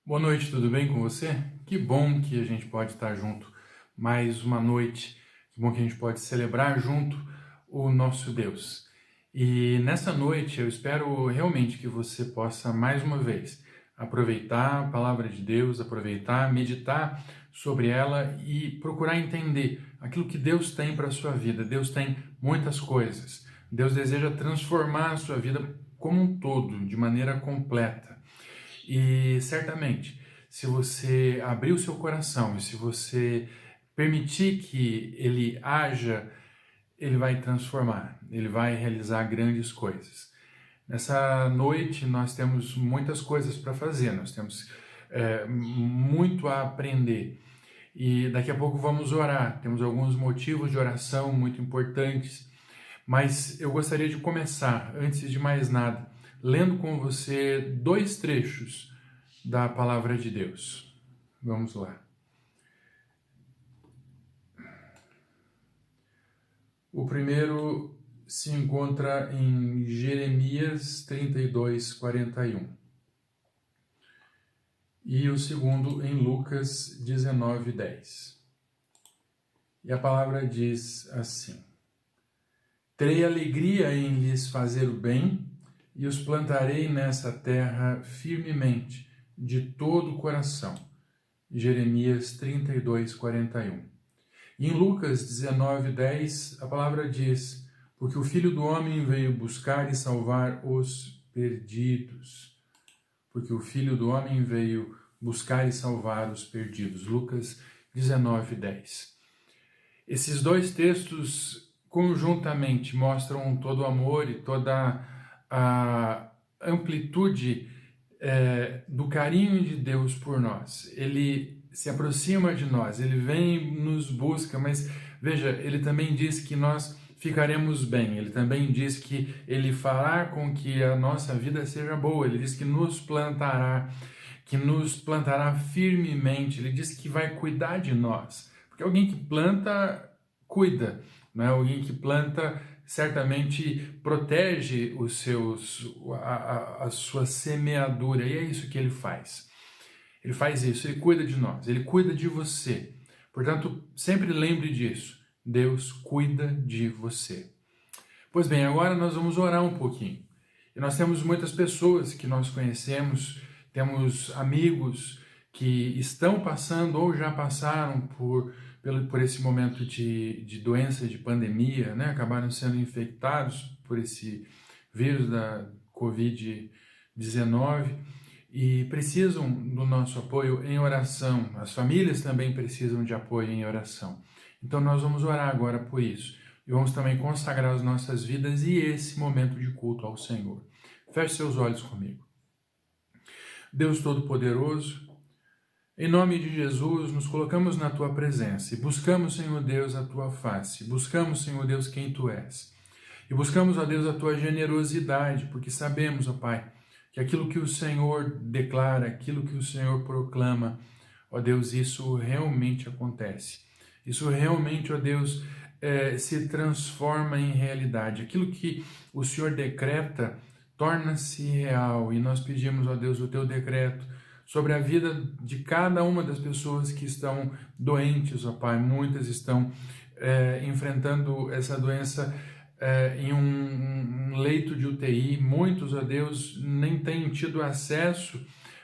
Boa noite, tudo bem com você? Que bom que a gente pode estar junto mais uma noite. Que bom que a gente pode celebrar junto o nosso Deus. E nessa noite eu espero realmente que você possa mais uma vez aproveitar a palavra de Deus, aproveitar, meditar sobre ela e procurar entender aquilo que Deus tem para a sua vida. Deus tem muitas coisas. Deus deseja transformar a sua vida como um todo, de maneira completa. E certamente, se você abrir o seu coração e se você permitir que ele haja, ele vai transformar, ele vai realizar grandes coisas. Nessa noite nós temos muitas coisas para fazer, nós temos muito a aprender. E daqui a pouco vamos orar, temos alguns motivos de oração muito importantes, mas eu gostaria de começar, antes de mais nada, lendo com você dois trechos da Palavra de Deus. Vamos lá. O primeiro se encontra em Jeremias 32, 41. E o segundo em Lucas 19, 10. E a palavra diz assim: Terei alegria em lhes fazer o bem, e os plantarei nessa terra firmemente, de todo o coração. Jeremias 32, 41. E em Lucas 19, 10, a palavra diz: Porque o Filho do Homem veio buscar e salvar os perdidos. Porque o Filho do Homem veio buscar e salvar os perdidos. Lucas 19, 10. Esses dois textos conjuntamente mostram todo o amor e toda a amplitude do carinho de Deus por nós. Ele se aproxima de nós, ele vem, nos busca, mas veja, ele também diz que nós ficaremos bem, ele também diz que ele fará com que a nossa vida seja boa, ele diz que nos plantará firmemente, ele diz que vai cuidar de nós, porque alguém que planta, cuida, não é? Alguém que planta certamente protege a sua semeadura, e é isso que ele faz. Ele faz isso, ele cuida de nós, ele cuida de você. Portanto, sempre lembre disso, Deus cuida de você. Pois bem, agora nós vamos orar um pouquinho. E nós temos muitas pessoas que nós conhecemos, temos amigos que estão passando ou já passaram por esse momento de doença, de pandemia, né? Acabaram sendo infectados por esse vírus da Covid-19 e precisam do nosso apoio em oração. As famílias também precisam de apoio em oração. Então nós vamos orar agora por isso. E vamos também consagrar as nossas vidas e esse momento de culto ao Senhor. Feche seus olhos comigo. Deus Todo-Poderoso, em nome de Jesus, nos colocamos na Tua presença e buscamos, Senhor Deus, a Tua face. Buscamos, Senhor Deus, quem Tu és. E buscamos, ó Deus, a Tua generosidade, porque sabemos, ó Pai, que aquilo que o Senhor declara, aquilo que o Senhor proclama, ó Deus, isso realmente acontece. Isso realmente, ó Deus, se transforma em realidade. Aquilo que o Senhor decreta torna-se real. E nós pedimos, ó Deus, o Teu decreto sobre a vida de cada uma das pessoas que estão doentes, ó Pai. Muitas estão enfrentando essa doença em um leito de UTI. Muitos, ó Deus, nem têm tido acesso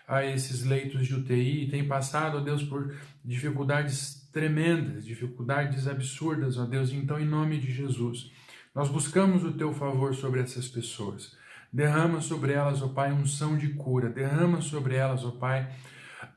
a esses leitos de UTI e têm passado, ó Deus, por dificuldades tremendas, dificuldades absurdas, ó Deus. Então, em nome de Jesus, nós buscamos o Teu favor sobre essas pessoas. Derrama sobre elas, ó Pai, unção de cura. Derrama sobre elas, ó Pai,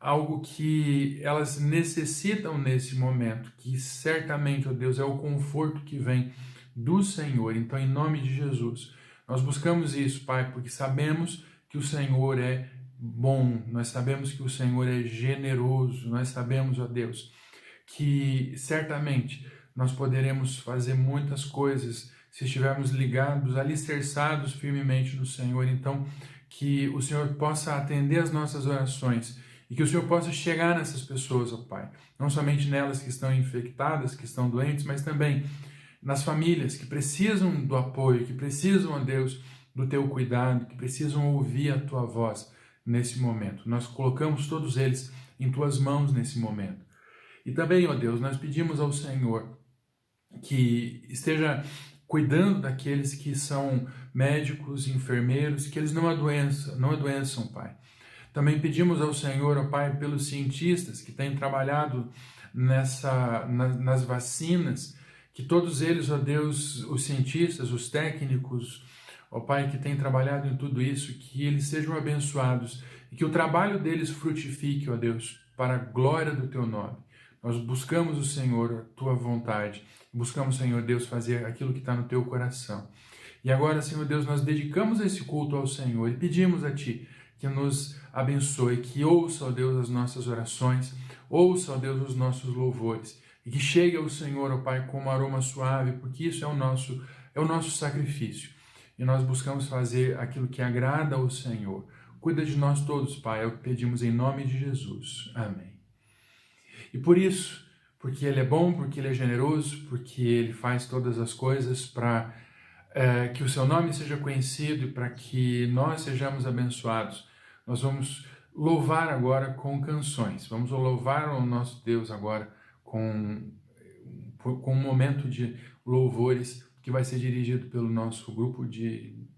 algo que elas necessitam nesse momento, que certamente, ó Deus, é o conforto que vem do Senhor. Então, em nome de Jesus, nós buscamos isso, Pai, porque sabemos que o Senhor é bom, nós sabemos que o Senhor é generoso, nós sabemos, ó Deus, que certamente nós poderemos fazer muitas coisas se estivermos ligados, alicerçados firmemente no Senhor. Então, que o Senhor possa atender as nossas orações e que o Senhor possa chegar nessas pessoas, ó Pai. Não somente nelas que estão infectadas, que estão doentes, mas também nas famílias que precisam do apoio, que precisam, ó Deus, do Teu cuidado, que precisam ouvir a Tua voz nesse momento. Nós colocamos todos eles em Tuas mãos nesse momento. E também, ó Deus, nós pedimos ao Senhor que esteja cuidando daqueles que são médicos, enfermeiros, que eles não adoeçam, Pai. Também pedimos ao Senhor, ó Pai, pelos cientistas que têm trabalhado nas vacinas, que todos eles, ó Deus, os cientistas, os técnicos, ó Pai, que têm trabalhado em tudo isso, que eles sejam abençoados e que o trabalho deles frutifique, ó Deus, para a glória do Teu nome. Nós buscamos o Senhor, a Tua vontade, buscamos, Senhor Deus, fazer aquilo que está no Teu coração. E agora, Senhor Deus, nós dedicamos esse culto ao Senhor e pedimos a Ti que nos abençoe, que ouça, ó Deus, as nossas orações, ouça, ó Deus, os nossos louvores, e que chegue ao Senhor, ó Pai, como aroma suave, porque isso é o nosso sacrifício. E nós buscamos fazer aquilo que agrada ao Senhor. Cuida de nós todos, Pai, é o que pedimos em nome de Jesus. Amém. E por isso, porque Ele é bom, porque Ele é generoso, porque Ele faz todas as coisas para que o Seu nome seja conhecido e para que nós sejamos abençoados, nós vamos louvar agora com canções. Vamos louvar o nosso Deus agora com um momento de louvores que vai ser dirigido pelo nosso grupo,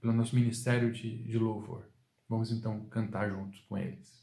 pelo nosso ministério de louvor. Vamos então cantar juntos com eles.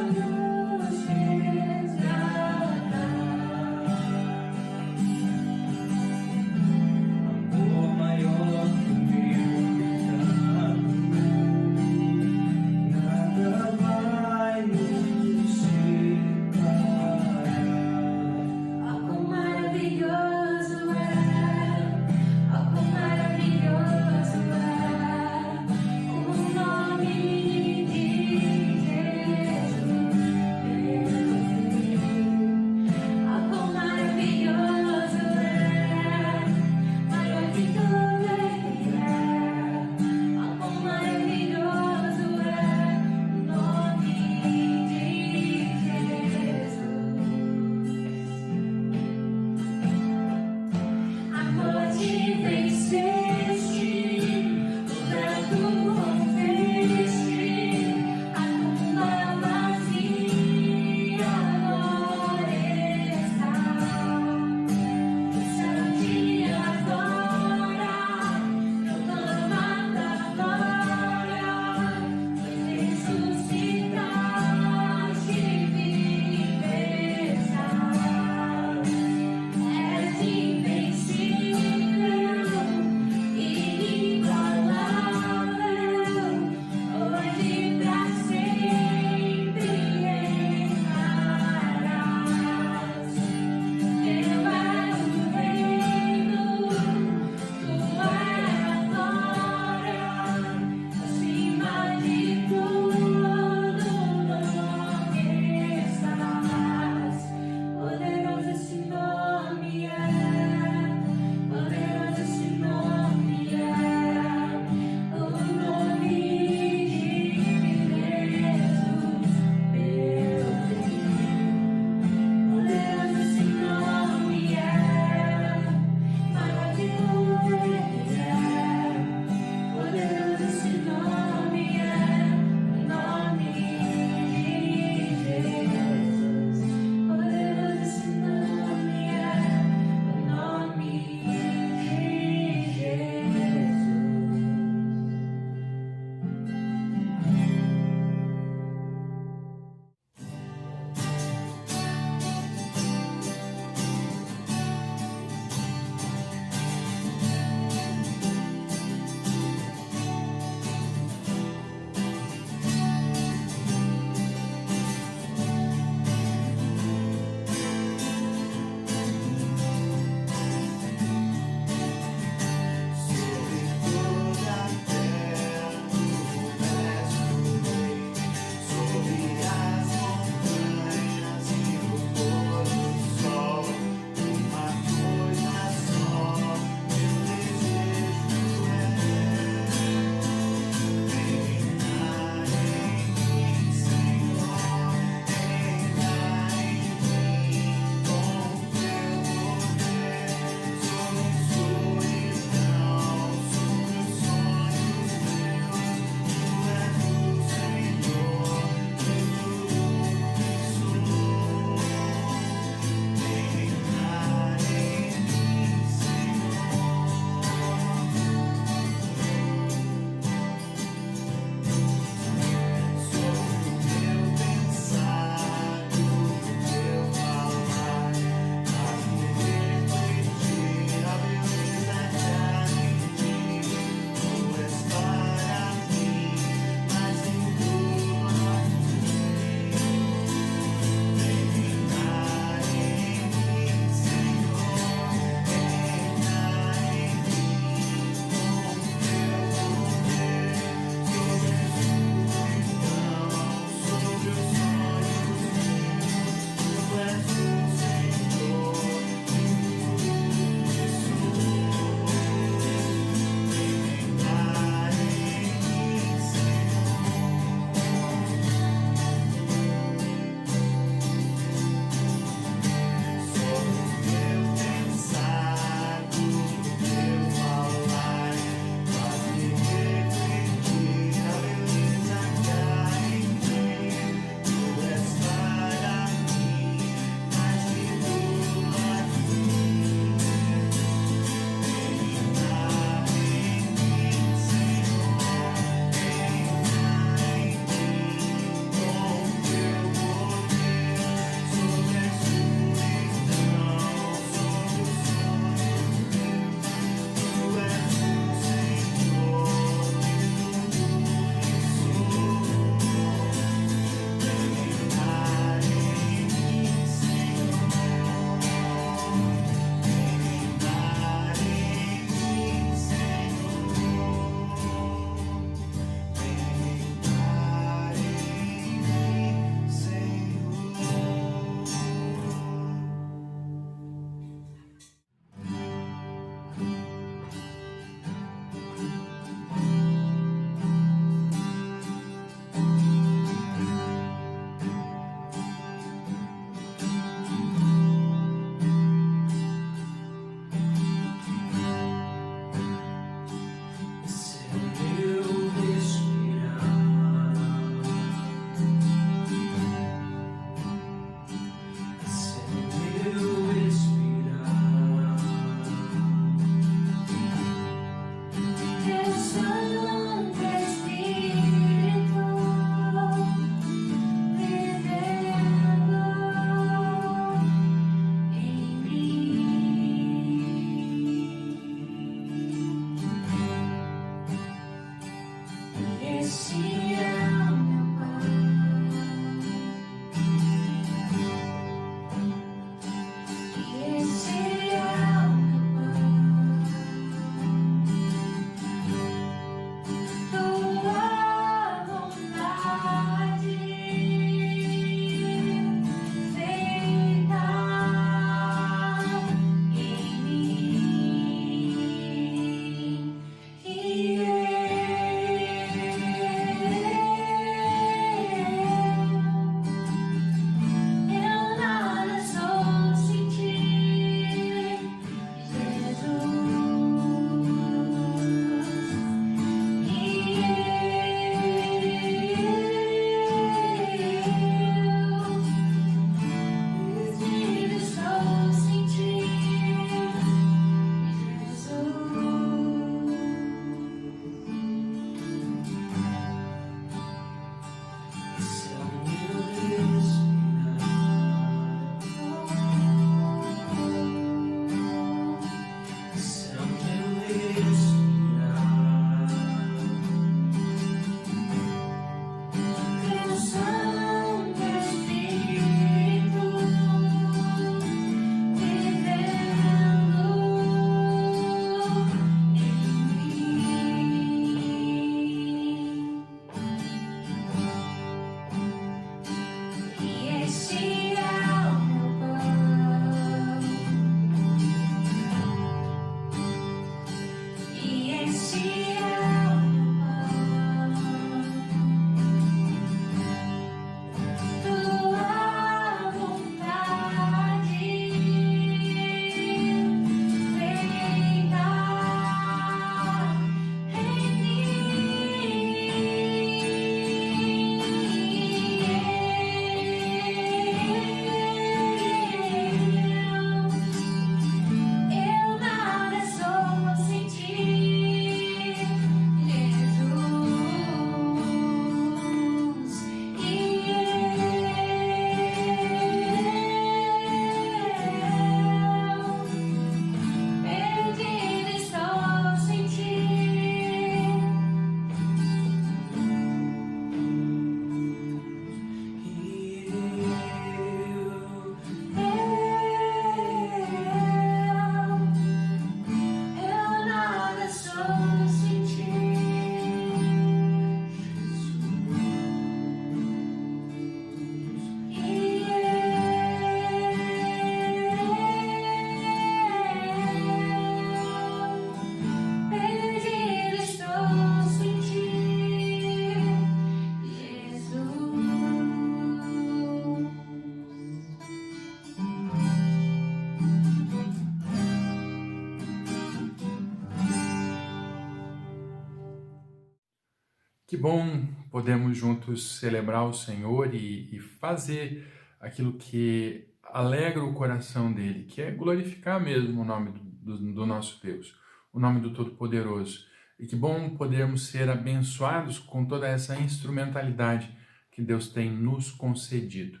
Que bom podemos juntos celebrar o Senhor e fazer aquilo que alegra o coração dele, que é glorificar mesmo o nome do nosso Deus, o nome do Todo-Poderoso. E que bom podermos ser abençoados com toda essa instrumentalidade que Deus tem nos concedido.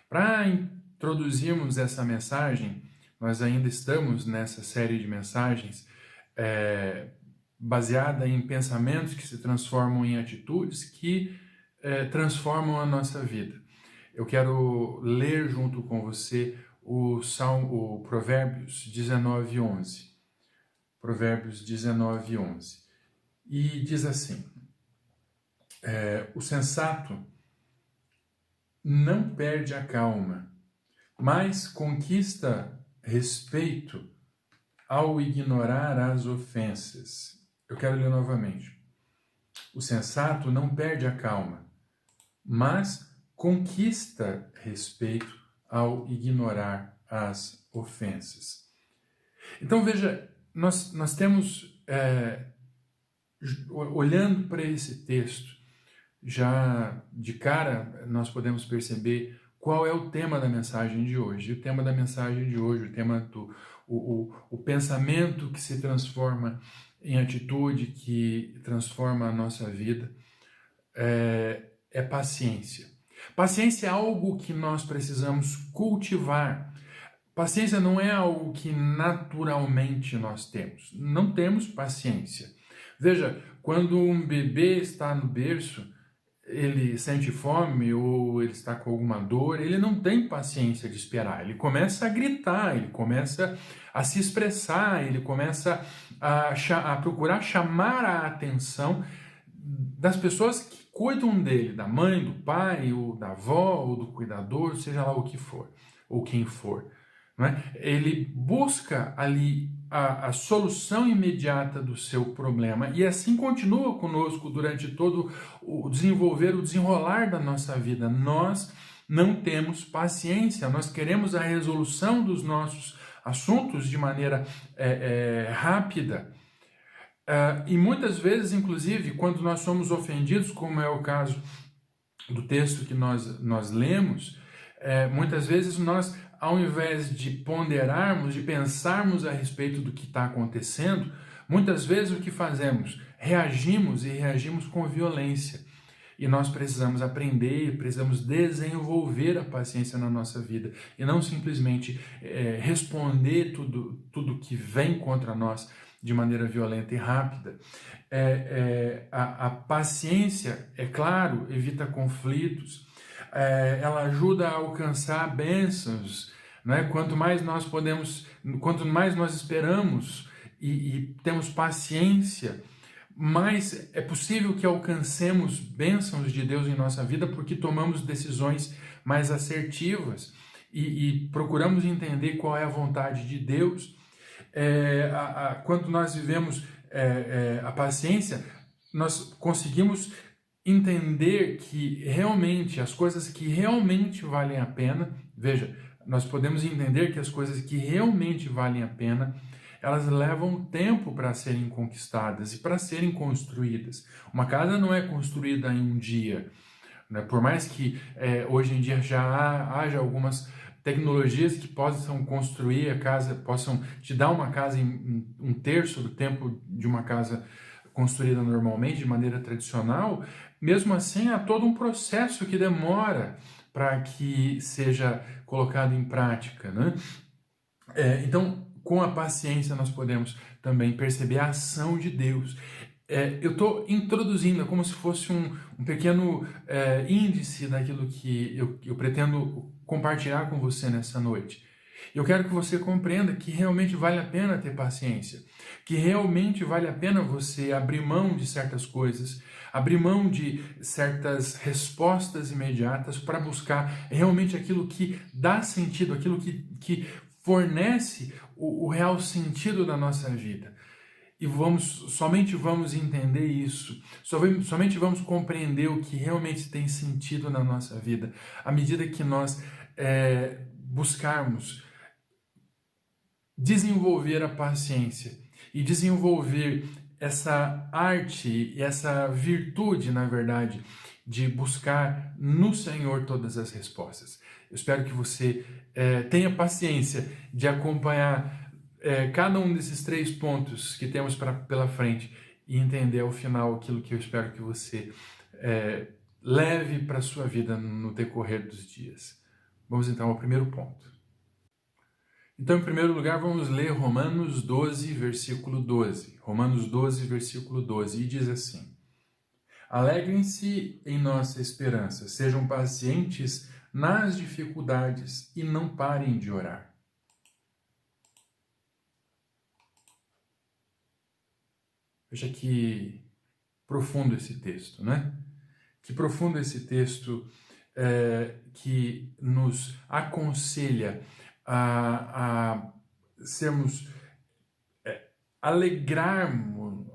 Para introduzirmos essa mensagem, nós ainda estamos nessa série de mensagens baseada em pensamentos que se transformam em atitudes que transformam a nossa vida. Eu quero ler junto com você o Provérbios 19:11. Provérbios 19:11. E diz assim: o sensato não perde a calma, mas conquista respeito ao ignorar as ofensas. Eu quero ler novamente. O sensato não perde a calma, mas conquista respeito ao ignorar as ofensas. Então veja, nós temos, olhando para esse texto, já de cara nós podemos perceber qual é o tema da mensagem de hoje. E o tema da mensagem de hoje, o tema o pensamento que se transforma em atitude, que transforma a nossa vida, é paciência. Paciência é algo que nós precisamos cultivar. Paciência não é algo que naturalmente nós temos. Não temos paciência. Veja, quando um bebê está no berço, ele sente fome ou ele está com alguma dor, ele não tem paciência de esperar. Ele começa a gritar, ele começa a se expressar, ele começa a procurar chamar a atenção das pessoas que cuidam dele, da mãe, do pai, ou da avó, ou do cuidador, seja lá o que for, ou quem for. Não é? Ele busca ali a solução imediata do seu problema e assim continua conosco durante todo o desenrolar da nossa vida. Nós não temos paciência, nós queremos a resolução dos nossos assuntos de maneira rápida. E muitas vezes, inclusive, quando nós somos ofendidos, como é o caso do texto que nós lemos, muitas vezes nós, ao invés de ponderarmos, de pensarmos a respeito do que está acontecendo, muitas vezes o que fazemos? Reagimos e reagimos com violência. E nós precisamos aprender, precisamos desenvolver a paciência na nossa vida e não simplesmente responder tudo que vem contra nós de maneira violenta e rápida. A paciência, é claro, evita conflitos, ela ajuda a alcançar bênçãos, né? Quanto mais nós esperamos e temos paciência, mais é possível que alcancemos bênçãos de Deus em nossa vida, porque tomamos decisões mais assertivas e procuramos entender qual é a vontade de Deus. Quando nós vivemos a paciência, nós conseguimos entender que realmente as coisas que realmente valem a pena, veja, nós podemos entender que as coisas que realmente valem a pena, elas levam tempo para serem conquistadas e para serem construídas. Uma casa não é construída em um dia, né? Por mais que hoje em dia já haja algumas tecnologias que possam construir a casa, possam te dar uma casa em um terço do tempo de uma casa construída normalmente, de maneira tradicional, mesmo assim há todo um processo que demora para que seja colocado em prática, né? Então, com a paciência nós podemos também perceber a ação de Deus. Eu estou introduzindo, é como se fosse um pequeno índice daquilo que eu pretendo compartilhar com você nessa noite. Eu quero que você compreenda que realmente vale a pena ter paciência, que realmente vale a pena você abrir mão de certas coisas, abrir mão de certas respostas imediatas para buscar realmente aquilo que dá sentido, aquilo que fornece o real sentido da nossa vida. E somente vamos entender isso, somente vamos compreender o que realmente tem sentido na nossa vida, à medida que nós buscarmos desenvolver a paciência e desenvolver essa arte e essa virtude, na verdade, de buscar no Senhor todas as respostas. Eu espero que você tenha paciência de acompanhar cada um desses 3 pontos que temos pela frente e entender ao final aquilo que eu espero que você leve para a sua vida no decorrer dos dias. Vamos então ao primeiro ponto. Então, em primeiro lugar, vamos ler Romanos 12, versículo 12. Romanos 12, versículo 12, e diz assim: Alegrem-se em nossa esperança, sejam pacientes nas dificuldades e não parem de orar. Veja que profundo esse texto, né? Que profundo esse texto que nos aconselha a sermos, alegrarmos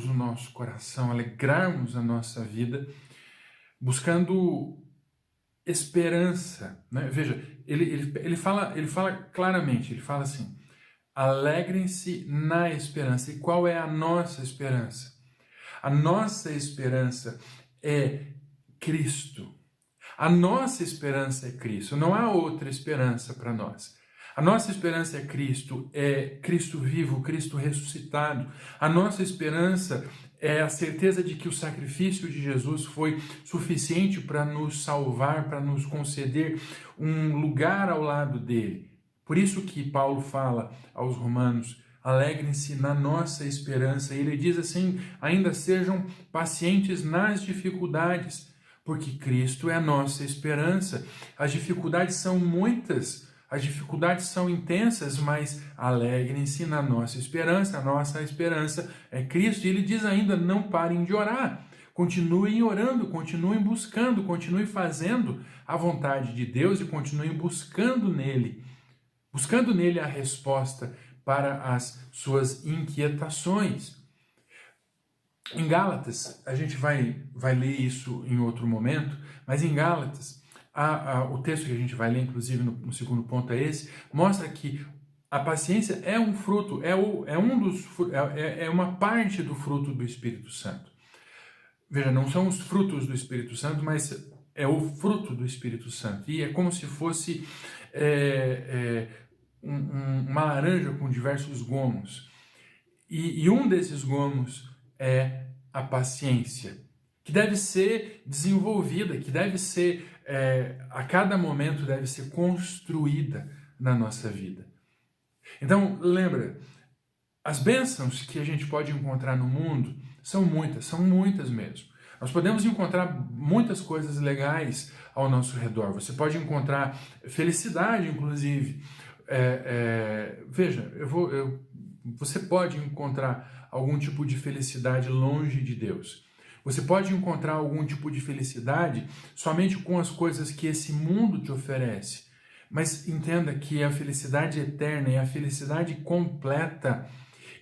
o nosso coração, alegrarmos a nossa vida, buscando esperança, né? Veja, ele fala claramente, ele fala assim: alegrem-se na esperança. E qual é a nossa esperança? A nossa esperança é Cristo. A nossa esperança é Cristo. Não há outra esperança para nós. A nossa esperança é Cristo vivo, Cristo ressuscitado. A nossa esperança é a certeza de que o sacrifício de Jesus foi suficiente para nos salvar, para nos conceder um lugar ao lado dele. Por isso que Paulo fala aos romanos: alegrem-se na nossa esperança. E ele diz assim: ainda sejam pacientes nas dificuldades, porque Cristo é a nossa esperança. As dificuldades são muitas, as dificuldades são intensas, mas alegrem-se na nossa esperança. A nossa esperança é Cristo. E ele diz ainda: não parem de orar. Continuem orando, continuem buscando, continuem fazendo a vontade de Deus e continuem buscando nele a resposta para as suas inquietações. Em Gálatas, a gente vai ler isso em outro momento, mas em Gálatas, o texto que a gente vai ler, inclusive no segundo ponto é esse, mostra que a paciência é um fruto, é uma parte do fruto do Espírito Santo. Veja, não são os frutos do Espírito Santo, mas é o fruto do Espírito Santo. E é como se fosse uma laranja com diversos gomos. E um desses gomos é a paciência, que deve ser desenvolvida, que deve ser, a cada momento, deve ser construída na nossa vida. Então, lembra, as bênçãos que a gente pode encontrar no mundo são muitas mesmo. Nós podemos encontrar muitas coisas legais ao nosso redor. Você pode encontrar felicidade, inclusive. Veja, você pode encontrar algum tipo de felicidade longe de Deus. Você pode encontrar algum tipo de felicidade somente com as coisas que esse mundo te oferece. Mas entenda que a felicidade eterna e a felicidade completa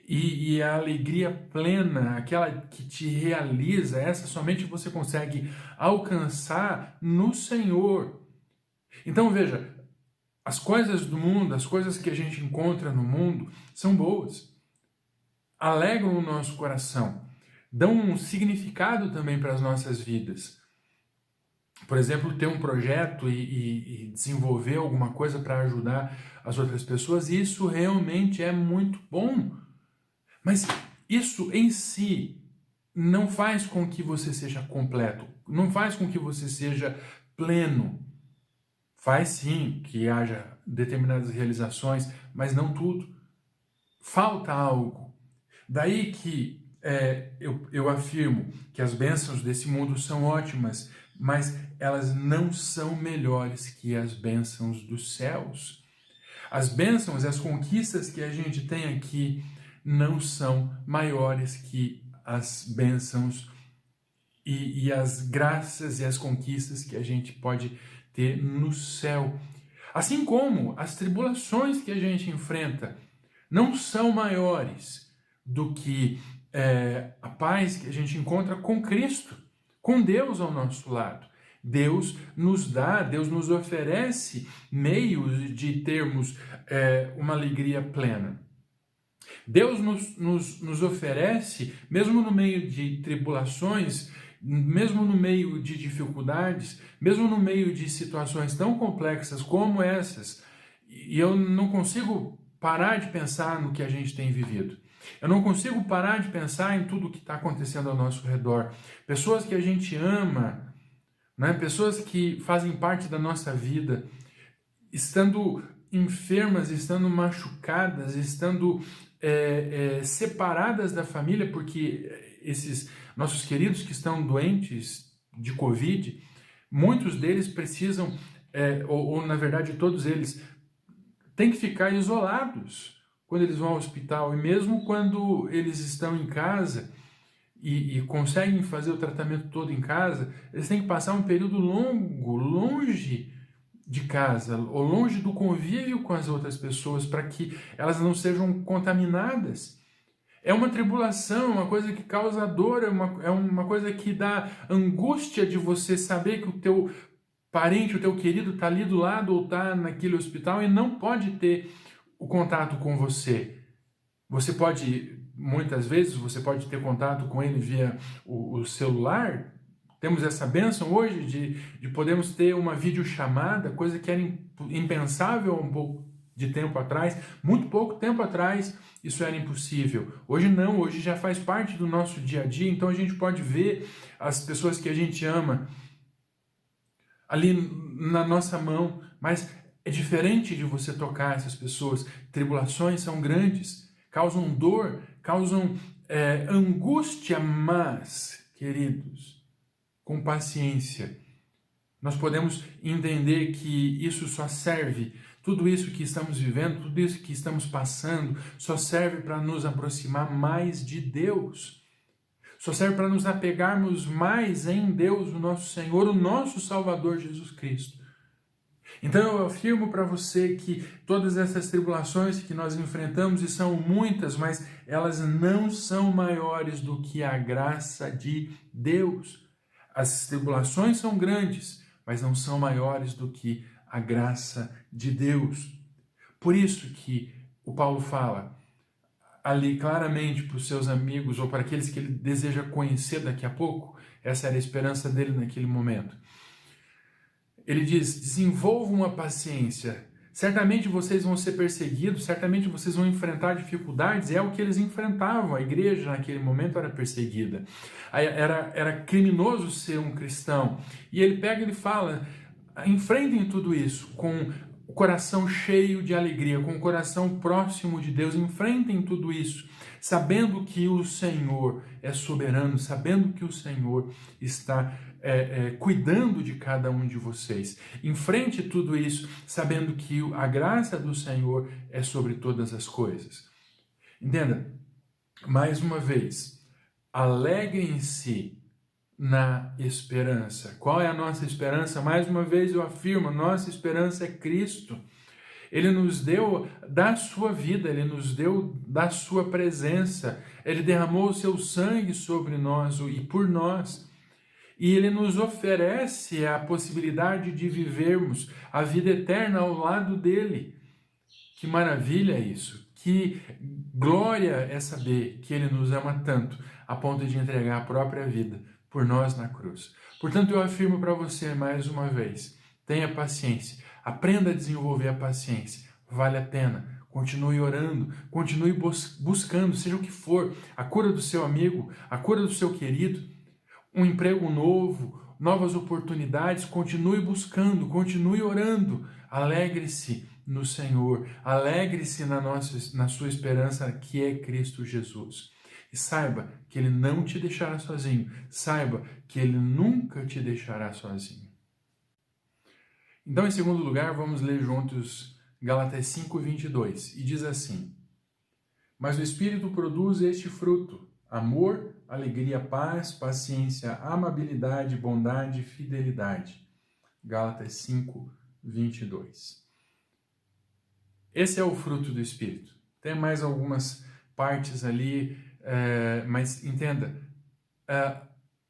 e a alegria plena, aquela que te realiza, essa somente você consegue alcançar no Senhor. Então veja, as coisas do mundo, as coisas que a gente encontra no mundo são boas, alegram o nosso coração, dão um significado também para as nossas vidas. Por exemplo, ter um projeto e desenvolver alguma coisa para ajudar as outras pessoas, isso realmente é muito bom. Mas isso em si não faz com que você seja completo, não faz com que você seja pleno. Faz sim que haja determinadas realizações, mas não tudo. Falta algo. Daí que eu afirmo que as bênçãos desse mundo são ótimas, mas elas não são melhores que as bênçãos dos céus. As bênçãos e as conquistas que a gente tem aqui não são maiores que as bênçãos e as graças e as conquistas que a gente pode ter no céu. Assim como as tribulações que a gente enfrenta não são maiores do que a paz que a gente encontra com Cristo, com Deus ao nosso lado. Deus nos oferece meios de termos uma alegria plena. Deus nos oferece, mesmo no meio de tribulações, mesmo no meio de dificuldades, mesmo no meio de situações tão complexas como essas, e eu não consigo parar de pensar no que a gente tem vivido. Eu não consigo parar de pensar em tudo que está acontecendo ao nosso redor. Pessoas que a gente ama, né? Pessoas que fazem parte da nossa vida, estando enfermas, estando machucadas, estando separadas da família, porque esses nossos queridos que estão doentes de Covid, muitos deles precisam, ou na verdade todos eles, têm que ficar isolados quando eles vão ao hospital, e mesmo quando eles estão em casa e conseguem fazer o tratamento todo em casa, eles têm que passar um período longo, longe de casa, ou longe do convívio com as outras pessoas, para que elas não sejam contaminadas. É uma tribulação, uma coisa que causa dor, é uma coisa que dá angústia de você saber que o teu parente, o teu querido está ali do lado ou está naquele hospital e não pode ter o contato com você. Você pode, muitas vezes, você pode ter contato com ele via o celular. Temos essa bênção hoje de podermos ter uma videochamada, coisa que era impensável há um pouco de tempo atrás. Muito pouco tempo atrás isso era impossível. Hoje não, hoje já faz parte do nosso dia a dia, então a gente pode ver as pessoas que a gente ama ali na nossa mão, mas é diferente de você tocar essas pessoas. Tribulações são grandes, causam dor, causam angústia, mas, queridos, com paciência, nós podemos entender que isso só serve, tudo isso que estamos vivendo, tudo isso que estamos passando, só serve para nos aproximar mais de Deus. Só serve para nos apegarmos mais em Deus, o nosso Senhor, o nosso Salvador Jesus Cristo. Então eu afirmo para você que todas essas tribulações que nós enfrentamos, e são muitas, mas elas não são maiores do que a graça de Deus. As tribulações são grandes, mas não são maiores do que a graça de Deus. Por isso que o Paulo fala ali claramente para os seus amigos ou para aqueles que ele deseja conhecer daqui a pouco, essa era a esperança dele naquele momento. Ele diz: desenvolvam a paciência. Certamente vocês vão ser perseguidos, certamente vocês vão enfrentar dificuldades, é o que eles enfrentavam. A igreja naquele momento era perseguida, era criminoso ser um cristão. E ele pega e ele fala: enfrentem tudo isso com o coração cheio de alegria, com o coração próximo de Deus, enfrentem tudo isso, sabendo que o Senhor é soberano, sabendo que o Senhor está cuidando de cada um de vocês. Enfrente tudo isso, sabendo que a graça do Senhor é sobre todas as coisas. Entenda, mais uma vez, alegrem-se na esperança. Qual é a nossa esperança? Mais uma vez eu afirmo, nossa esperança é Cristo. Ele nos deu da sua vida, Ele nos deu da sua presença, Ele derramou o seu sangue sobre nós e por nós. E Ele nos oferece a possibilidade de vivermos a vida eterna ao lado dEle. Que maravilha isso! Que glória é saber que Ele nos ama tanto, a ponto de entregar a própria vida por nós na cruz. Portanto, eu afirmo para você mais uma vez, tenha paciência, aprenda a desenvolver a paciência, vale a pena. Continue orando, continue buscando, seja o que for, a cura do seu amigo, a cura do seu querido, um emprego novo, novas oportunidades, continue buscando, continue orando, alegre-se no Senhor, alegre-se na sua esperança que é Cristo Jesus. E saiba que Ele não te deixará sozinho, saiba que Ele nunca te deixará sozinho. Então, em segundo lugar, vamos ler juntos Gálatas 5:22, e diz assim: mas o Espírito produz este fruto: amor, alegria, paz, paciência, amabilidade, bondade, fidelidade. Gálatas 5:22. Esse é o fruto do Espírito. Tem mais algumas partes ali, mas entenda,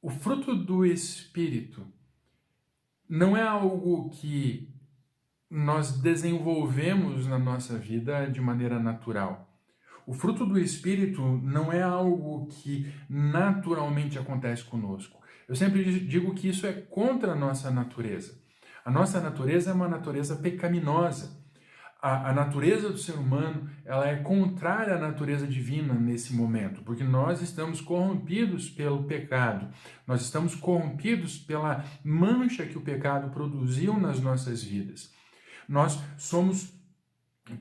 o fruto do Espírito não é algo que nós desenvolvemos na nossa vida de maneira natural. O fruto do Espírito não é algo que naturalmente acontece conosco. Eu sempre digo que isso é contra a nossa natureza. A nossa natureza é uma natureza pecaminosa. A natureza do ser humano, ela é contrária à natureza divina nesse momento, porque nós estamos corrompidos pelo pecado, nós estamos corrompidos pela mancha que o pecado produziu nas nossas vidas. Nós somos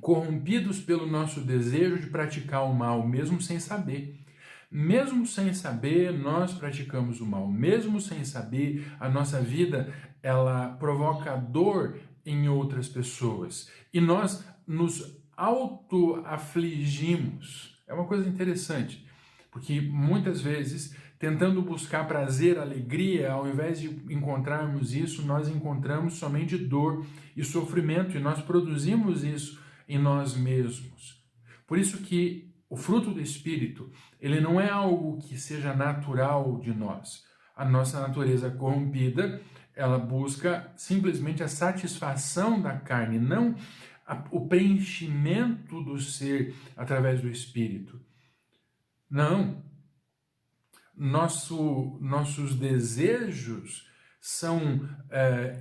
corrompidos pelo nosso desejo de praticar o mal, mesmo sem saber. Mesmo sem saber, nós praticamos o mal. Mesmo sem saber, a nossa vida, ela provoca dor em outras pessoas. E nós nos auto-afligimos. É uma coisa interessante, porque muitas vezes, tentando buscar prazer, alegria, ao invés de encontrarmos isso, nós encontramos somente dor e sofrimento, e nós produzimos isso em nós mesmos. Por isso que o fruto do Espírito, ele não é algo que seja natural de nós. A nossa natureza corrompida, ela busca simplesmente a satisfação da carne, não o preenchimento do ser através do Espírito. Não. Nossos desejos são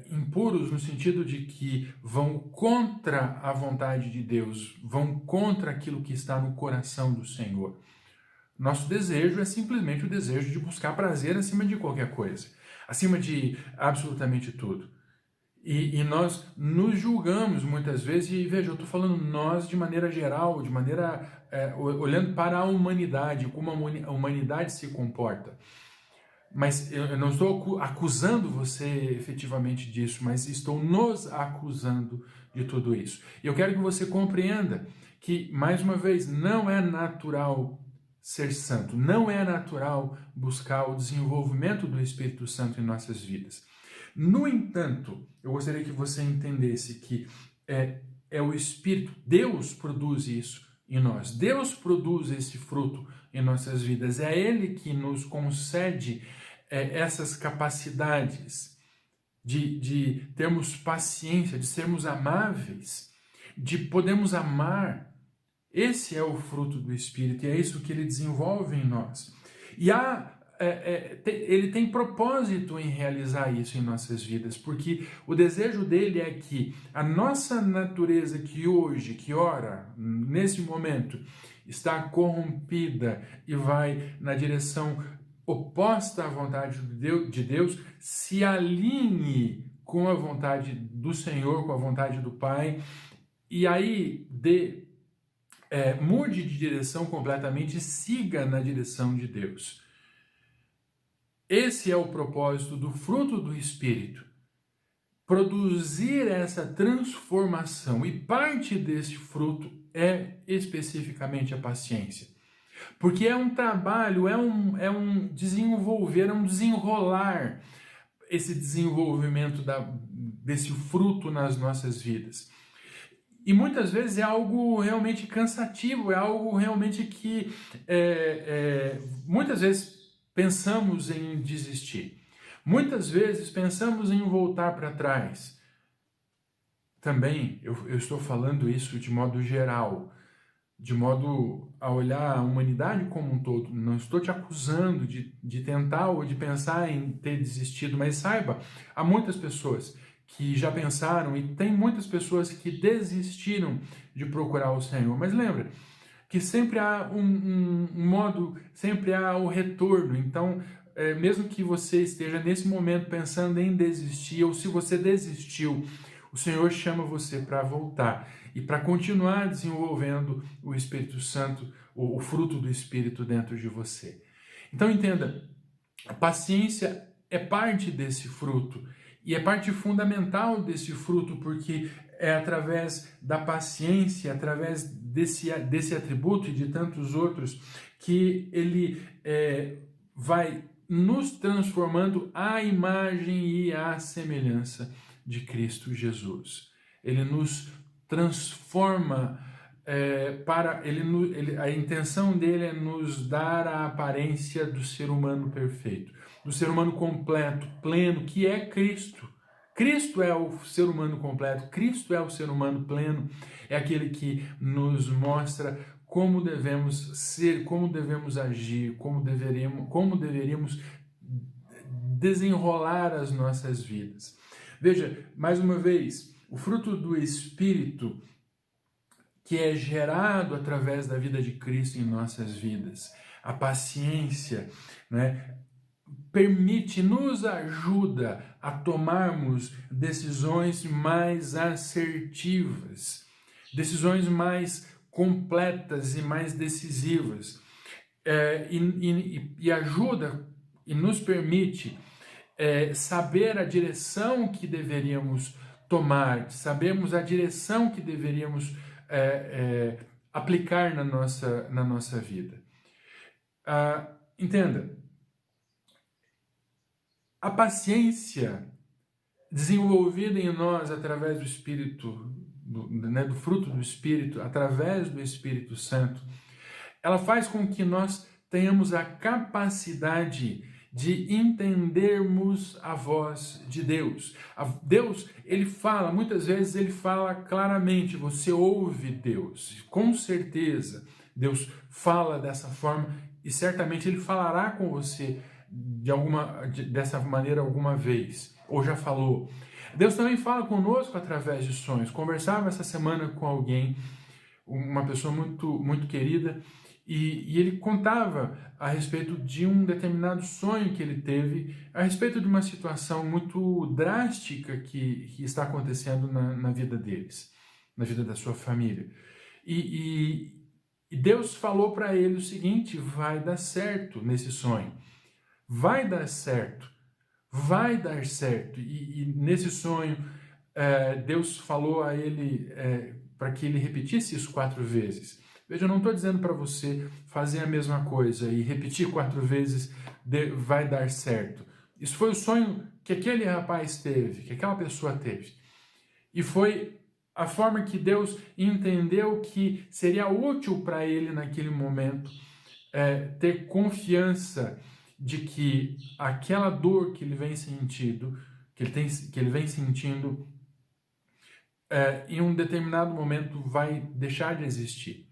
impuros no sentido de que vão contra a vontade de Deus, vão contra aquilo que está no coração do Senhor. Nosso desejo é simplesmente o desejo de buscar prazer acima de qualquer coisa, acima de absolutamente tudo. E nós nos julgamos muitas vezes, e veja, eu estou falando nós de maneira geral, de maneira olhando para a humanidade, como a humanidade se comporta. Mas eu não estou acusando você efetivamente disso, mas estou nos acusando de tudo isso. E eu quero que você compreenda que, mais uma vez, não é natural ser santo, não é natural buscar o desenvolvimento do Espírito Santo em nossas vidas. No entanto, eu gostaria que você entendesse que é o Espírito, Deus produz isso em nós, Deus produz esse fruto em nossas vidas, é Ele que nos concede essas capacidades de termos paciência, de sermos amáveis, de podermos amar. Esse é o fruto do Espírito e é isso que Ele desenvolve em nós. E ele tem propósito em realizar isso em nossas vidas, porque o desejo dele é que a nossa natureza que hoje, que ora, nesse momento, está corrompida e vai na direção oposta à vontade de Deus, se alinhe com a vontade do Senhor, com a vontade do Pai, e aí mude de direção completamente e siga na direção de Deus. Esse é o propósito do fruto do Espírito, produzir essa transformação, e parte desse fruto é especificamente a paciência. Porque é um trabalho, é um desenvolver, é um desenrolar esse desenvolvimento desse fruto nas nossas vidas. E muitas vezes é algo realmente cansativo, é algo realmente que muitas vezes pensamos em desistir. Muitas vezes pensamos em voltar para trás. Também eu estou falando isso de modo geral, de modo a olhar a humanidade como um todo. Não estou te acusando de tentar ou de pensar em ter desistido, mas saiba, há muitas pessoas que já pensaram e tem muitas pessoas que desistiram de procurar o Senhor. Mas lembra que sempre há um modo, sempre há o retorno. Então, mesmo que você esteja nesse momento pensando em desistir, ou se você desistiu, o Senhor chama você para voltar e para continuar desenvolvendo o Espírito Santo, o fruto do Espírito dentro de você. Então entenda, a paciência é parte desse fruto e é parte fundamental desse fruto, porque é através da paciência, através desse atributo e de tantos outros, que ele vai nos transformando à imagem e à semelhança de Cristo Jesus. Ele nos transforma a intenção dele é nos dar a aparência do ser humano perfeito, do ser humano completo, pleno, que é Cristo. Cristo é o ser humano completo, Cristo é o ser humano pleno, é aquele que nos mostra como devemos ser, como devemos agir, como deveríamos desenrolar as nossas vidas. Veja, mais uma vez, o fruto do Espírito que é gerado através da vida de Cristo em nossas vidas, a paciência, né, nos ajuda a tomarmos decisões mais assertivas, decisões mais completas e mais decisivas, e ajuda e nos permite saber a direção que deveríamos tomar, sabermos a direção que deveríamos aplicar na nossa vida. Entenda, a paciência desenvolvida em nós através do Espírito, do fruto do Espírito, através do Espírito Santo, ela faz com que nós tenhamos a capacidade de entendermos a voz de Deus. Deus, ele fala, muitas vezes ele fala claramente, você ouve Deus, com certeza Deus fala dessa forma e certamente ele falará com você dessa maneira alguma vez, ou já falou. Deus também fala conosco através de sonhos. Conversava essa semana com alguém, uma pessoa muito, muito querida, e ele contava a respeito de um determinado sonho que ele teve, a respeito de uma situação muito drástica que está acontecendo na vida deles, na vida da sua família. E Deus falou para ele o seguinte: vai dar certo nesse sonho. Vai dar certo, vai dar certo. E nesse sonho, Deus falou a ele para que ele repetisse isso 4 vezes. Veja, eu não estou dizendo para você fazer a mesma coisa e repetir 4 vezes vai dar certo. Isso foi o sonho que aquele rapaz teve, que aquela pessoa teve. E foi a forma que Deus entendeu que seria útil para ele naquele momento ter confiança de que aquela dor que ele vem sentindo, em um determinado momento vai deixar de existir.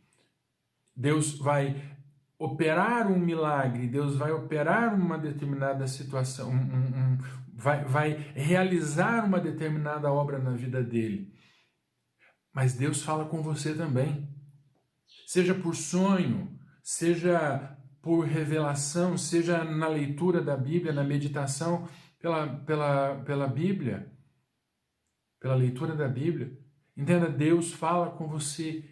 Deus vai operar um milagre, Deus vai operar uma determinada situação, vai realizar uma determinada obra na vida dele. Mas Deus fala com você também, seja por sonho, seja por revelação, seja na leitura da Bíblia, na meditação pela Bíblia, pela leitura da Bíblia. Entenda, Deus fala com você.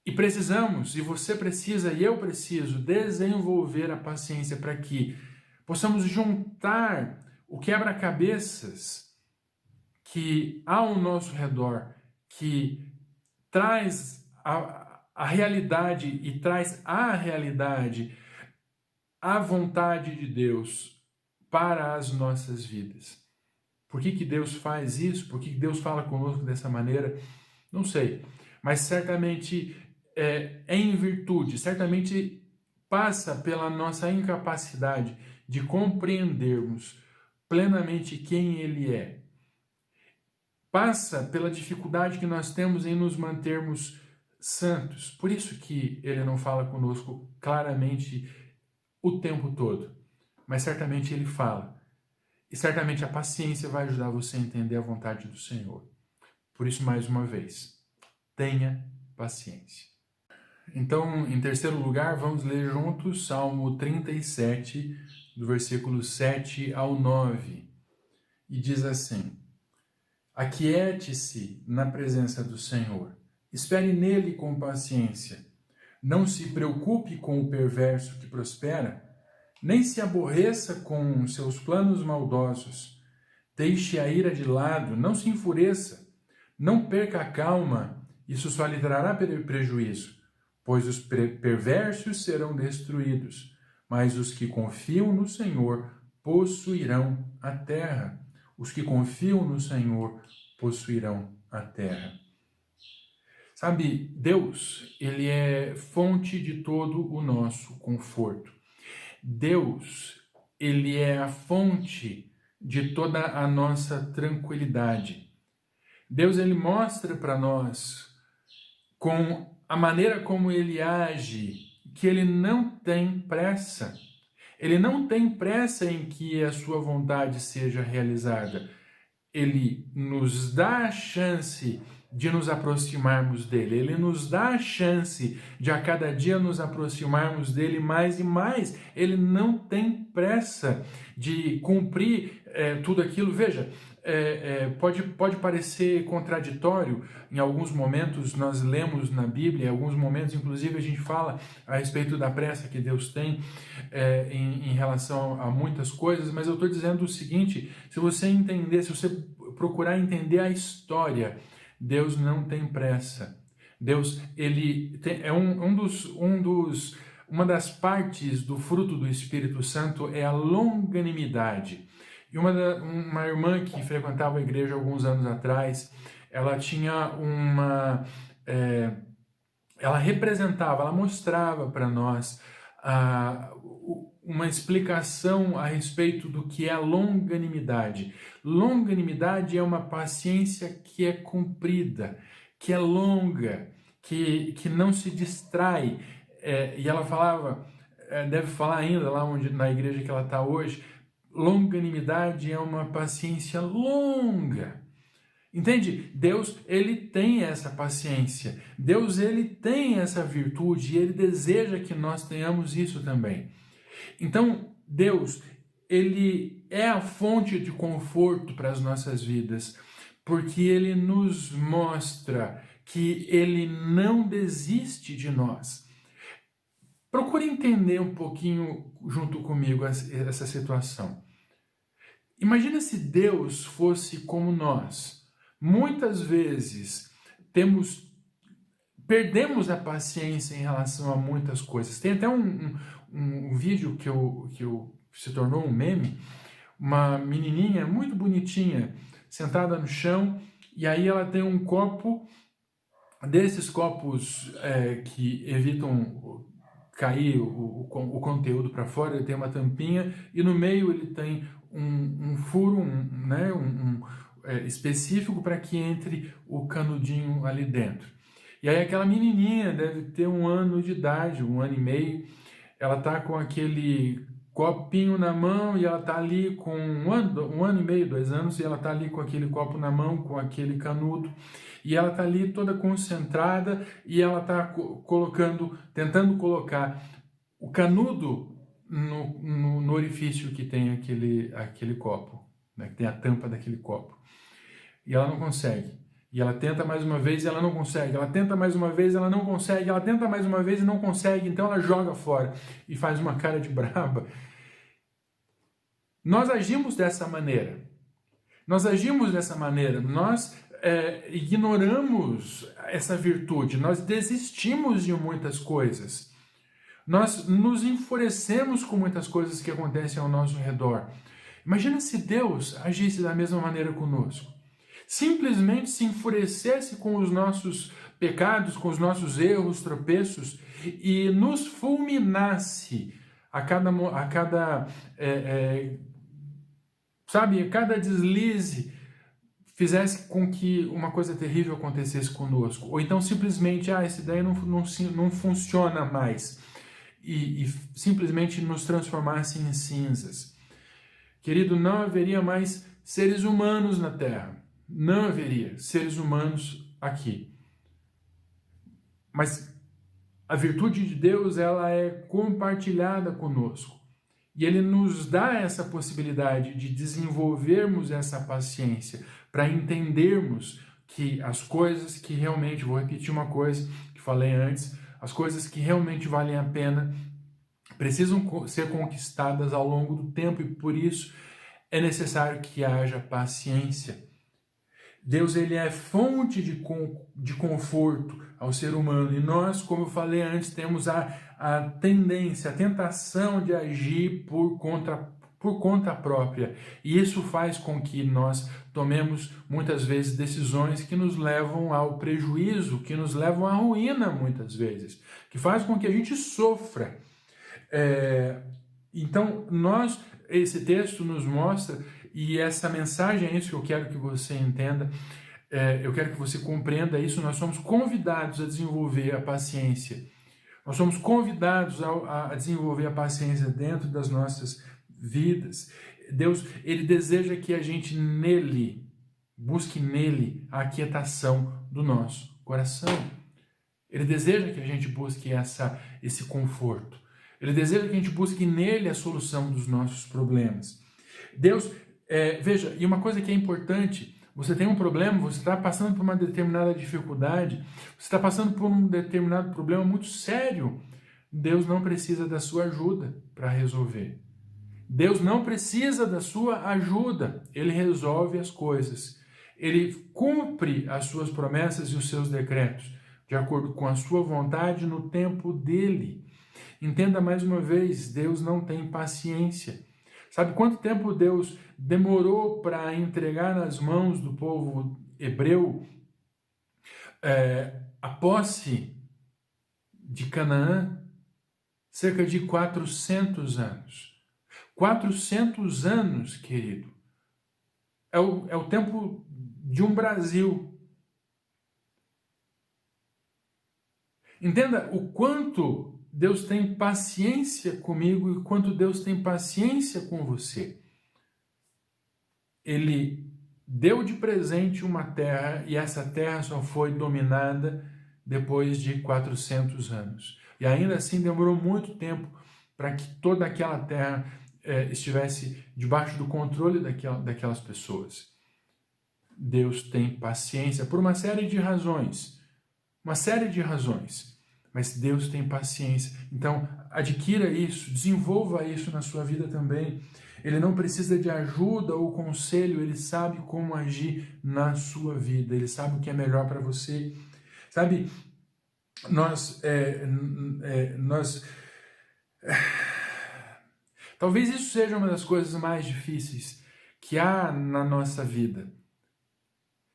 E precisamos, e você precisa, e eu preciso, desenvolver a paciência para que possamos juntar o quebra-cabeças que há ao nosso redor, que traz a realidade e traz à realidade a vontade de Deus para as nossas vidas. Por que Deus faz isso? Por que Deus fala conosco dessa maneira? Não sei, mas certamente em virtude, certamente passa pela nossa incapacidade de compreendermos plenamente quem Ele é. Passa pela dificuldade que nós temos em nos mantermos santos. Por isso que Ele não fala conosco claramente o tempo todo. Mas certamente Ele fala. E certamente a paciência vai ajudar você a entender a vontade do Senhor. Por isso, mais uma vez, tenha paciência. Então, em terceiro lugar, vamos ler juntos Salmo 37, do versículo 7 ao 9. E diz assim: aquiete-se na presença do Senhor, espere nele com paciência. Não se preocupe com o perverso que prospera, nem se aborreça com seus planos maldosos. Deixe a ira de lado, não se enfureça, não perca a calma, isso só lhe trará prejuízo, pois os perversos serão destruídos, mas os que confiam no Senhor possuirão a terra. Os que confiam no Senhor possuirão a terra. Sabe, Deus, Ele é fonte de todo o nosso conforto. Deus, Ele é a fonte de toda a nossa tranquilidade. Deus, Ele mostra para nós com a maneira como ele age, que ele não tem pressa. Ele não tem pressa em que a sua vontade seja realizada. Ele nos dá a chance de nos aproximarmos dele. Ele nos dá a chance de a cada dia nos aproximarmos dele mais e mais. Ele não tem pressa de cumprir tudo aquilo. Veja, pode parecer contraditório. Em alguns momentos nós lemos na Bíblia, em alguns momentos inclusive a gente fala a respeito da pressa que Deus tem em relação a muitas coisas, mas eu estou dizendo o seguinte: se você entender, se você procurar entender a história, Deus não tem pressa. Deus, ele tem, uma das partes do fruto do Espírito Santo é a longanimidade. E uma irmã que frequentava a igreja alguns anos atrás, ela tinha ela representava, ela mostrava para nós uma explicação a respeito do que é a longanimidade. Longanimidade é uma paciência que é comprida, que é longa, que não se distrai. E ela falava, deve falar ainda lá na igreja que ela está hoje, longanimidade é uma paciência longa. Entende? Deus, ele tem essa paciência. Deus, ele tem essa virtude e ele deseja que nós tenhamos isso também. Então, Deus, ele é a fonte de conforto para as nossas vidas, porque ele nos mostra que ele não desiste de nós. Procure entender um pouquinho junto comigo essa situação. Imagina se Deus fosse como nós. Muitas vezes perdemos a paciência em relação a muitas coisas. Tem até um vídeo que se tornou um meme, uma menininha muito bonitinha, sentada no chão, e aí ela tem um copo, desses copos que evitam cair o conteúdo para fora. Ele tem uma tampinha e no meio ele tem um furo específico para que entre o canudinho ali dentro. E aí aquela menininha deve ter 1 ano de idade, 1 ano e meio, ela está com aquele copinho na mão e ela está ali com 1 ano e meio, 2 anos, e ela está ali com aquele copo na mão, com aquele canudo, e ela está ali toda concentrada e ela está tentando colocar o canudo no orifício que tem aquele copo, né, que tem a tampa daquele copo. E ela não consegue. E ela tenta mais uma vez e ela não consegue. Ela tenta mais uma vez e ela não consegue. Ela tenta mais uma vez e não consegue. Então ela joga fora e faz uma cara de braba. Nós agimos dessa maneira. Nós ignoramos essa virtude. Nós desistimos de muitas coisas. Nós nos enfurecemos com muitas coisas que acontecem ao nosso redor. Imagina se Deus agisse da mesma maneira conosco. Simplesmente se enfurecesse com os nossos pecados, com os nossos erros, tropeços, e nos fulminasse a cada deslize, fizesse com que uma coisa terrível acontecesse conosco. Ou então simplesmente, esse daí não funciona mais, e simplesmente nos transformasse em cinzas. Querido, não haveria mais seres humanos na Terra. Não haveria seres humanos aqui. Mas a virtude de Deus, ela é compartilhada conosco. E Ele nos dá essa possibilidade de desenvolvermos essa paciência, para entendermos que as coisas que realmente, vou repetir uma coisa que falei antes, as coisas que realmente valem a pena precisam ser conquistadas ao longo do tempo, e por isso é necessário que haja paciência. Deus, ele é fonte de conforto ao ser humano, e nós, como eu falei antes, temos a tendência, a tentação de agir por conta própria, e isso faz com que nós tomemos muitas vezes decisões que nos levam ao prejuízo, que nos levam à ruína muitas vezes, que faz com que a gente sofra. Então, esse texto nos mostra, e essa mensagem é isso que eu quero que você entenda, eu quero que você compreenda isso, nós somos convidados a desenvolver a paciência. Nós somos convidados a desenvolver a paciência dentro das nossas vidas. Deus, Ele deseja que a gente busque nele a aquietação do nosso coração. Ele deseja que a gente busque esse conforto. Ele deseja que a gente busque nele a solução dos nossos problemas. Deus, veja, e uma coisa que é importante, você tem um problema, você está passando por uma determinada dificuldade, você está passando por um determinado problema muito sério, Deus não precisa da sua ajuda para resolver. Deus não precisa da sua ajuda, Ele resolve as coisas. Ele cumpre as suas promessas e os seus decretos, de acordo com a sua vontade no tempo dele. Entenda mais uma vez, Deus não tem paciência. Sabe quanto tempo Deus demorou para entregar nas mãos do povo hebreu a posse de Canaã? Cerca de 400 anos. 400 anos, querido. É o tempo de um Brasil. Entenda o quanto Deus tem paciência comigo e quanto Deus tem paciência com você. Ele deu de presente uma terra e essa terra só foi dominada depois de 400 anos. E ainda assim demorou muito tempo para que toda aquela terra estivesse debaixo do controle daquelas pessoas. Deus tem paciência por uma série de razões. Mas Deus tem paciência. Então, adquira isso, desenvolva isso na sua vida também. Ele não precisa de ajuda ou conselho, ele sabe como agir na sua vida, ele sabe o que é melhor para você. Sabe, talvez isso seja uma das coisas mais difíceis que há na nossa vida.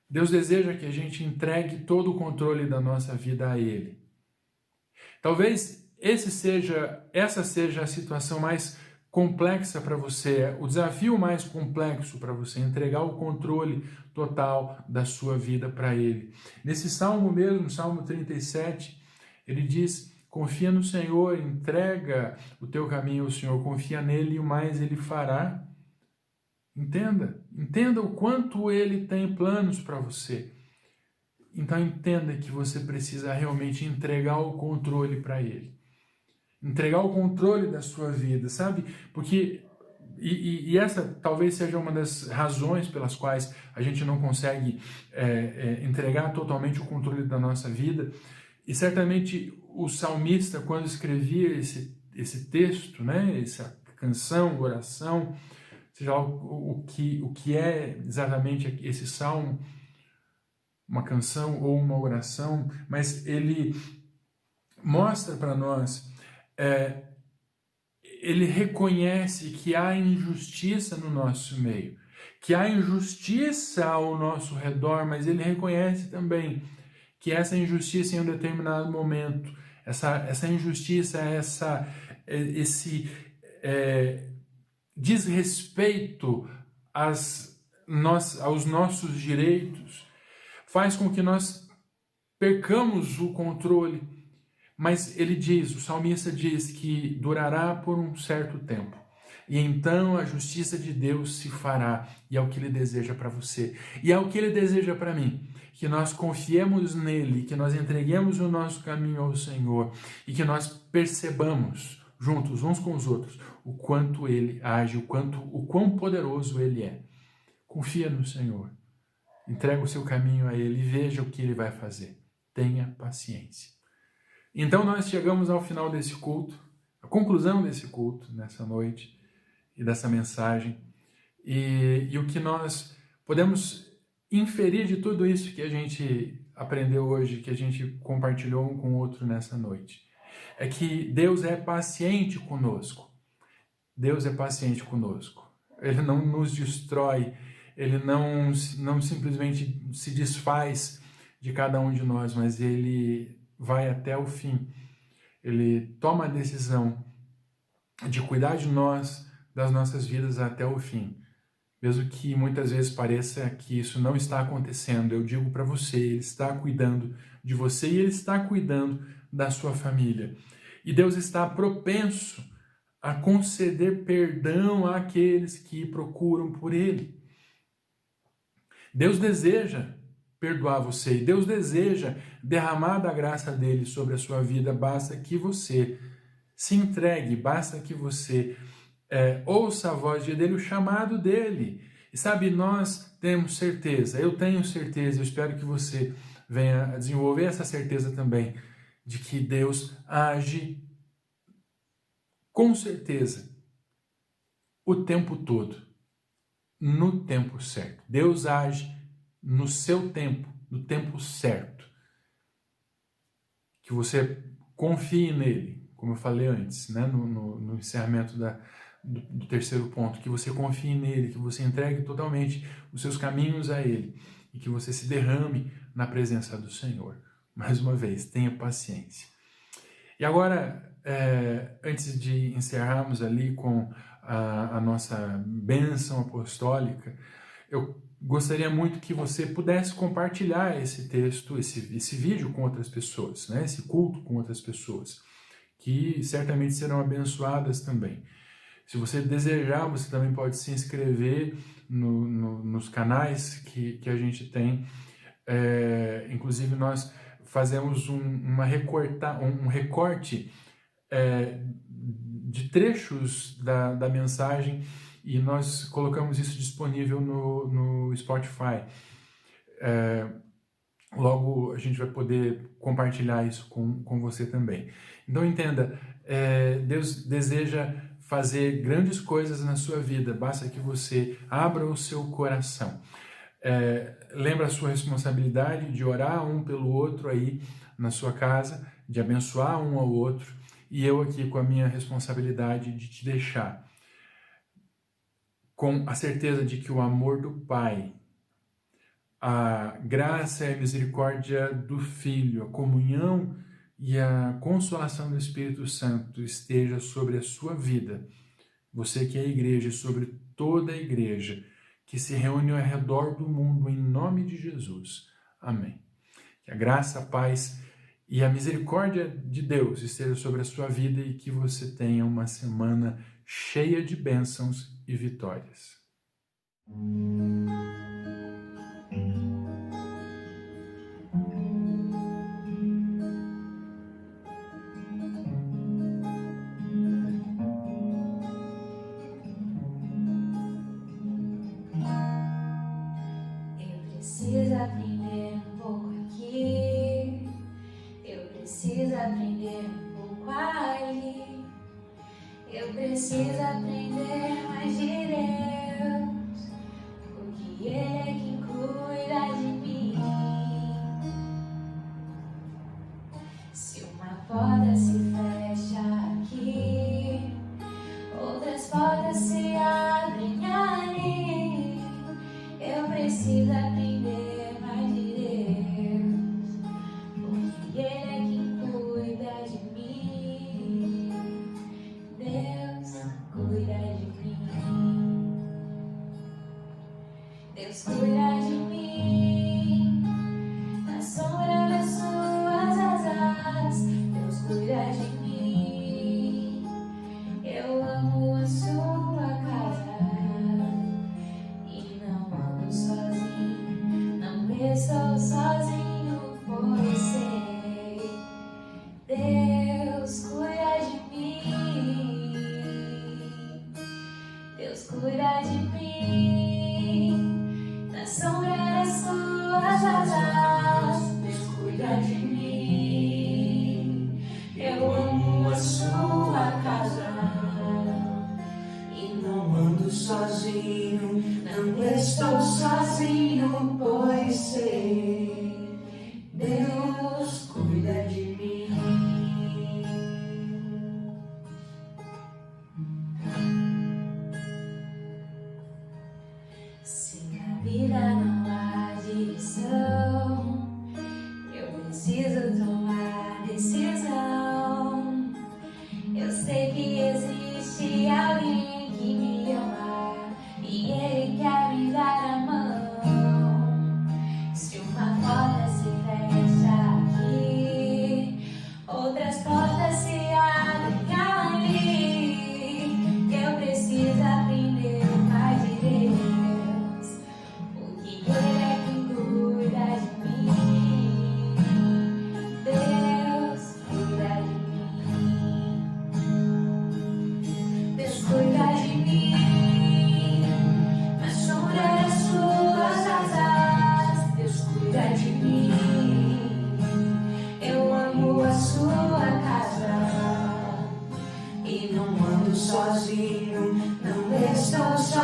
Deus deseja que a gente entregue todo o controle da nossa vida a Ele. Talvez essa seja a situação mais complexa para você, o desafio mais complexo para você, entregar o controle total da sua vida para Ele. Nesse salmo mesmo, Salmo 37, ele diz: confia no Senhor, entrega o teu caminho ao Senhor, confia nele e o mais Ele fará. Entenda o quanto Ele tem planos para você. Então entenda que você precisa realmente entregar o controle para Ele. Entregar o controle da sua vida, sabe? Porque, e essa talvez seja uma das razões pelas quais a gente não consegue entregar totalmente o controle da nossa vida. E certamente o salmista, quando escrevia esse texto, né, essa canção, oração, seja lá o que é exatamente esse salmo, uma canção ou uma oração, mas ele mostra para nós, ele reconhece que há injustiça no nosso meio, que há injustiça ao nosso redor, mas ele reconhece também que essa injustiça em um determinado momento, essa injustiça, esse desrespeito aos nossos direitos, faz com que nós percamos o controle. Mas ele diz, o salmista diz que durará por um certo tempo. E então a justiça de Deus se fará. E é o que Ele deseja para você. E é o que Ele deseja para mim. Que nós confiemos nele, que nós entreguemos o nosso caminho ao Senhor. E que nós percebamos, juntos, uns com os outros, o quanto Ele age, o quão poderoso Ele é. Confia no Senhor. Entrega o seu caminho a Ele e veja o que Ele vai fazer. Tenha paciência. Então nós chegamos ao final desse culto, a conclusão desse culto, nessa noite, e dessa mensagem. E o que nós podemos inferir de tudo isso que a gente aprendeu hoje, que a gente compartilhou um com o outro nessa noite, é que Deus é paciente conosco. Deus é paciente conosco. Ele não nos destrói, Ele não simplesmente se desfaz de cada um de nós, mas Ele vai até o fim. Ele toma a decisão de cuidar de nós, das nossas vidas até o fim. Mesmo que muitas vezes pareça que isso não está acontecendo, eu digo para você, Ele está cuidando de você e Ele está cuidando da sua família. E Deus está propenso a conceder perdão àqueles que procuram por Ele. Deus deseja perdoar você, e Deus deseja derramar da graça dele sobre a sua vida. Basta que você se entregue, basta que você ouça a voz dele, o chamado dele. E sabe, nós temos certeza, eu tenho certeza, eu espero que você venha a desenvolver essa certeza também, de que Deus age com certeza o tempo todo, no tempo certo. Deus age no seu tempo, no tempo certo. Que você confie nele, como eu falei antes, né? no encerramento do terceiro ponto, que você confie nele, que você entregue totalmente os seus caminhos a ele e que você se derrame na presença do Senhor. Mais uma vez, tenha paciência. E agora, antes de encerrarmos ali com a nossa bênção apostólica, eu gostaria muito que você pudesse compartilhar esse texto, esse vídeo com outras pessoas, né? Esse culto com outras pessoas, que certamente serão abençoadas também. Se você desejar, você também pode se inscrever nos canais que a gente tem. Inclusive, nós fazemos um recorte de trechos da mensagem e nós colocamos isso disponível no Spotify. Logo a gente vai poder compartilhar isso com você também. Então entenda, Deus deseja fazer grandes coisas na sua vida, basta que você abra o seu coração. Lembra a sua responsabilidade de orar um pelo outro aí na sua casa, de abençoar um ao outro, e eu aqui com a minha responsabilidade de te deixar com a certeza de que o amor do Pai, a graça e a misericórdia do Filho, a comunhão e a consolação do Espírito Santo esteja sobre a sua vida, você que é a igreja, sobre toda a igreja que se reúne ao redor do mundo, em nome de Jesus. Amém. Que a graça, a paz e a misericórdia de Deus esteja sobre a sua vida e que você tenha uma semana cheia de bênçãos e vitórias. Preciso aprender um pouco aqui, eu preciso aprender um pouco ali, eu preciso aprender mais de Deus, porque Ele é quem cuida de mim. Se uma porta se fecha aqui, outras portas se abrem ali, eu preciso aprender mais de Deus, porque Ele é quem cuida de mim. Deus cuida de mim. Deus cuida de mim. Na sombra das suas asas, Deus cuida de mim. Eu amo a sua casa. Estou sozinho, pois sei, Deus cuida de mim, Deus cuida de mim, na sombra das suas asas, Deus cuida de mim, eu amo a sua casa, e não ando sozinho, não estou sozinho, pois sei, Deus cuida de mim. Se na vida não há direção, eu preciso tomar decisão. Eu sei que existe alguém que me ama e Ele quer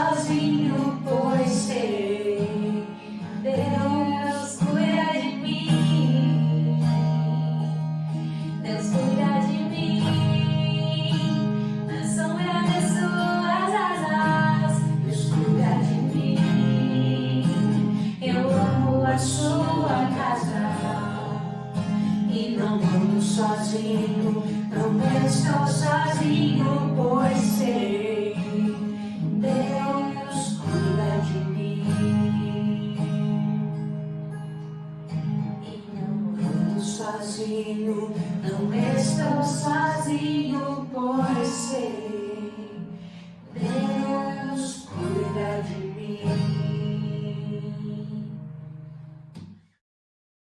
sozinho, pois sei, Deus cuida de mim, Deus cuida de mim, na sombra das suas asas, Deus cuida de mim, eu amo a sua casa, e não ando sozinho, não estou sozinho, pois sei, Deus cuida de mim. E não ando sozinho, não estou sozinho, pois sei, Deus